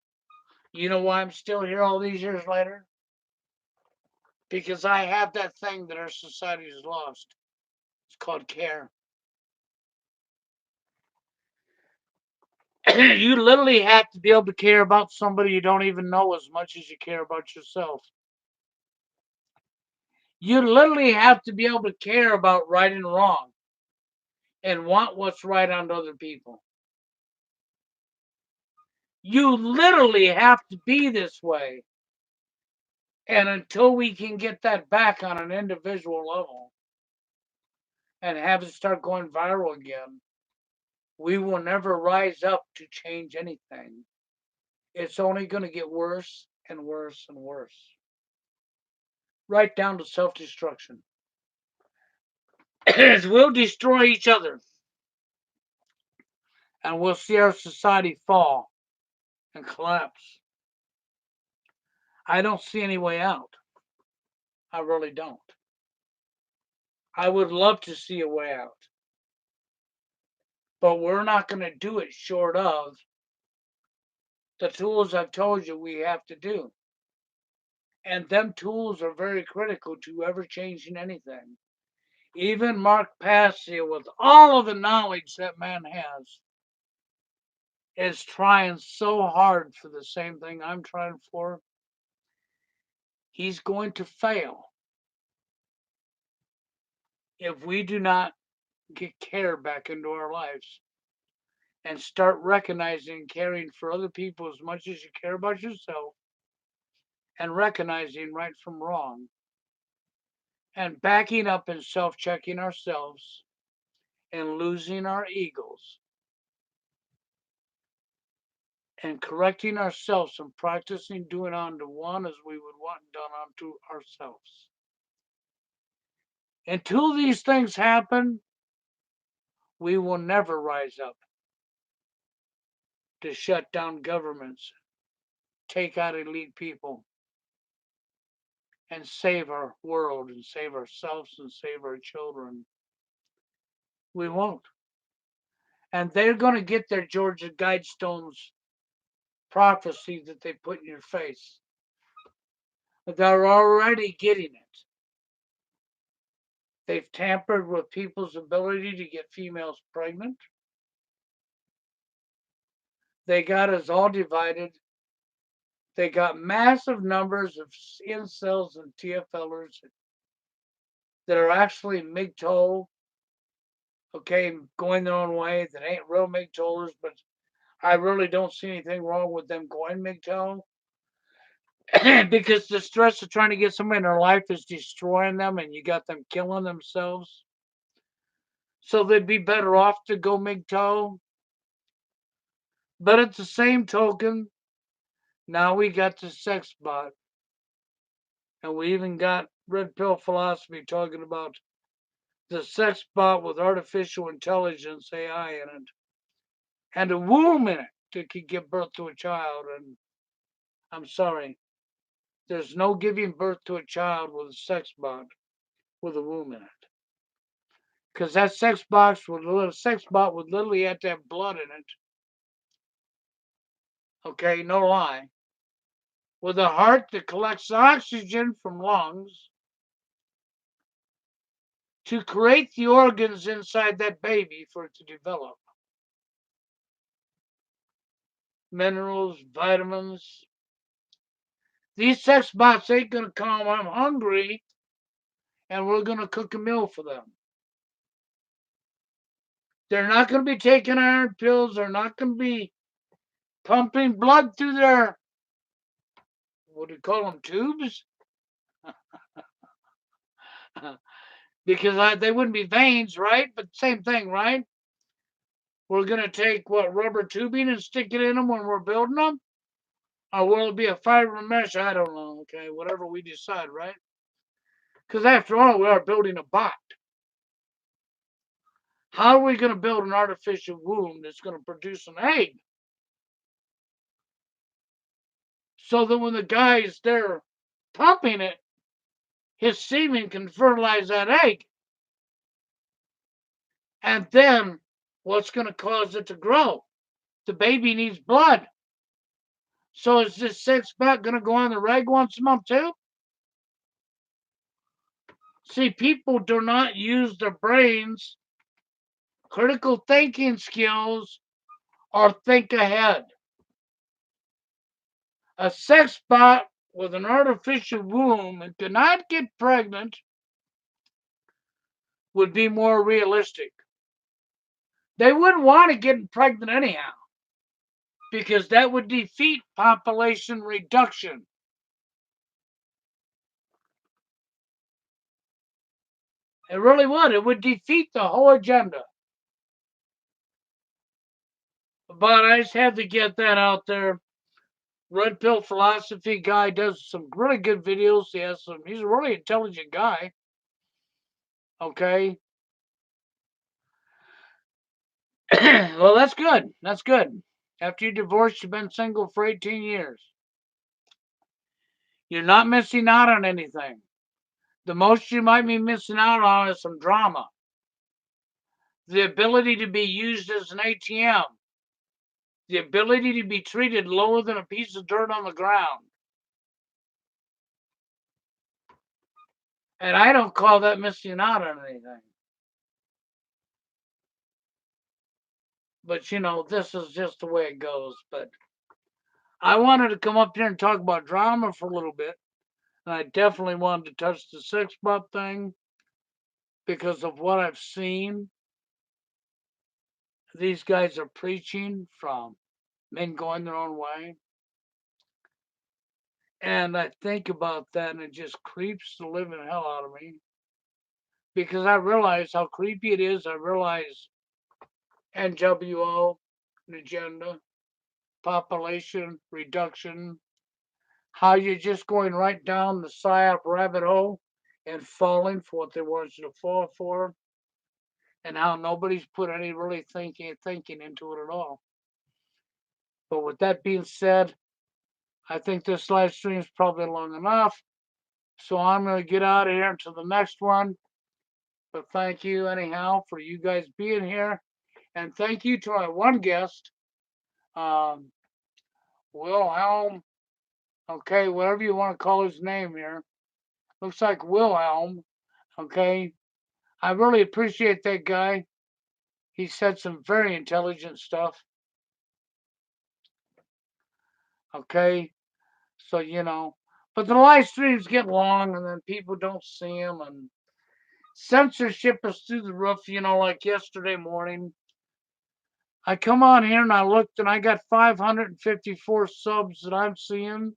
You know why I'm still here all these years later? Because I have that thing that our society has lost. It's called care. You literally have to be able to care about somebody you don't even know as much as you care about yourself. You literally have to be able to care about right and wrong and want what's right on other people. You literally have to be this way. And until we can get that back on an individual level and have it start going viral again, we will never rise up to change anything. It's only going to get worse and worse and worse. Right down to self destruction. We'll destroy each other and we'll see our society fall and collapse. I don't see any way out. I really don't. I would love to see a way out. But we're not going to do it short of the tools I've told you we have to do. And them tools are very critical to ever changing anything. Even Mark Passio, with all of the knowledge that man has, is trying so hard for the same thing I'm trying for. He's going to fail if we do not get care back into our lives and start recognizing and caring for other people as much as you care about yourself and recognizing right from wrong and backing up and self checking ourselves and losing our egos and correcting ourselves and practicing doing unto one as we would want done unto ourselves. Until these things happen, we will never rise up to shut down governments, take out elite people, and save our world and save ourselves and save our children. We won't. And they're going to get their Georgia Guidestones prophecy that they put in your face. They're already getting it. They've tampered with people's ability to get females pregnant. They got us all divided. They got massive numbers of incels and TFLers that are actually MGTOW, okay, going their own way, that ain't real MGTOWers, but I really don't see anything wrong with them going MGTOW. Because the stress of trying to get somebody in their life is destroying them and you got them killing themselves. So they'd be better off to go MGTOW. But at the same token, now we got the sex bot. And we even got Red Pill Philosophy talking about the sex bot with artificial intelligence, AI in it, and a womb in it that could give birth to a child. And I'm sorry, there's no giving birth to a child with a sex bot with a womb in it. Because that sex bot would literally have to have blood in it. Okay, no lie. With a heart that collects oxygen from lungs to create the organs inside that baby for it to develop. Minerals, vitamins. These sex bots ain't gonna come, I'm hungry, and we're gonna cook a meal for them. They're not going to be taking iron pills. They're not going to be pumping blood through their, what do you call them, tubes? Because they wouldn't be veins, right? But same thing, right? We're going to take, what, rubber tubing and stick it in them when we're building them? Or will it be a fiber mesh? I don't know, okay? Whatever we decide, right? Because after all, we are building a bot. How are we going to build an artificial womb that's going to produce an egg? So that when the guy's there pumping it, his semen can fertilize that egg. And then what's going to cause it to grow? The baby needs blood. So is this sex bot going to go on the reg once a month too? See, people do not use their brains, critical thinking skills, or think ahead. A sex bot with an artificial womb and cannot get pregnant would be more realistic. They wouldn't want to get pregnant anyhow because that would defeat population reduction. It really would. It would defeat the whole agenda. But I just had to get that out there. Red Pill Philosophy guy does some really good videos. He's a really intelligent guy. Okay. Well, that's good. That's good. After you divorced, you've been single for 18 years. You're not missing out on anything. The most you might be missing out on is some drama. The ability to be used as an ATM. The ability to be treated lower than a piece of dirt on the ground. And I don't call that missing out on anything. But this is just the way it goes. But I wanted to come up here and talk about drama for a little bit. And I definitely wanted to touch the sex bot thing because of what I've seen. These guys are preaching from men going their own way. And I think about that and it just creeps the living hell out of me. Because I realize how creepy it is. I realize NWO, an agenda, population reduction, how you're just going right down the psyop rabbit hole and falling for what they want you to fall for, and how nobody's put any really thinking into it at all. But with that being said, I think this live stream is probably long enough. So I'm going to get out of here until the next one. But thank you anyhow for you guys being here. And thank you to our one guest, um, Wilhelm. Okay, whatever you want to call his name here. Looks like Wilhelm. Okay. I really appreciate that guy. He said some very intelligent stuff. Okay. So, but the live streams get long and then people don't see them and censorship is through the roof, like yesterday morning. I come on here and I looked and I got 554 subs that I'm seeing.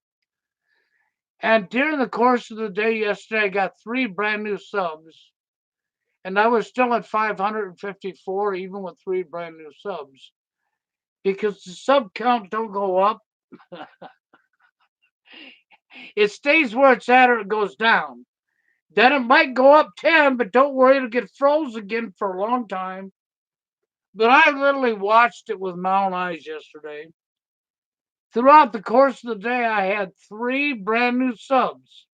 And during the course of the day yesterday, I got 3 brand new subs. And I was still at 554 even with 3 brand new subs. Because the sub count don't go up. It stays where it's at or it goes down. Then it might go up 10, but don't worry, it'll get froze again for a long time. But I literally watched it with my own eyes yesterday. Throughout the course of the day, I had 3 brand new subs.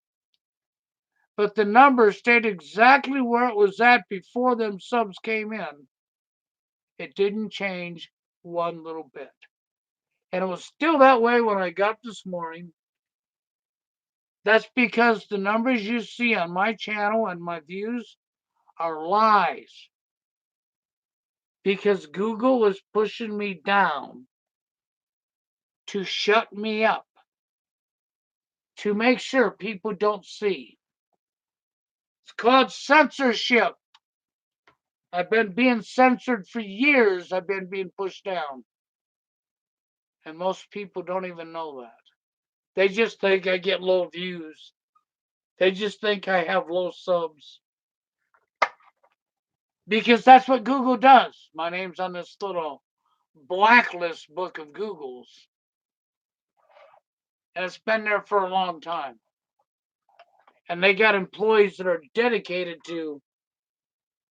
But the number stayed exactly where it was at before them subs came in. It didn't change one little bit. And it was still that way when I got this morning. That's because the numbers you see on my channel and my views are lies. Because Google is pushing me down to shut me up, to make sure people don't see. It's called censorship. I've been being censored for years. I've been being pushed down. And most people don't even know that. They just think I get low views. They just think I have low subs. Because that's what Google does. My name's on this little blacklist book of Google's. And it's been there for a long time. And they got employees that are dedicated to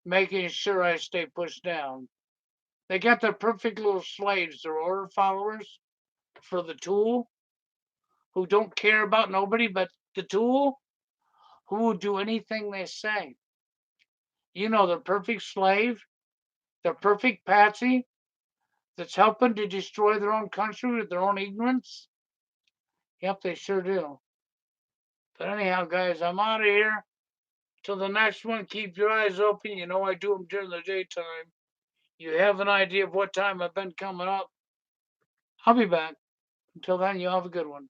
making sure I stay pushed down. They got their perfect little slaves, their order followers for the tool, who don't care about nobody but the tool, who will do anything they say. You know, the perfect slave, the perfect patsy that's helping to destroy their own country with their own ignorance. Yep, they sure do. But anyhow, guys, I'm out of here. Till the next one, keep your eyes open. You know I do them during the daytime. You have an idea of what time I've been coming up. I'll be back. Until then, you have a good one.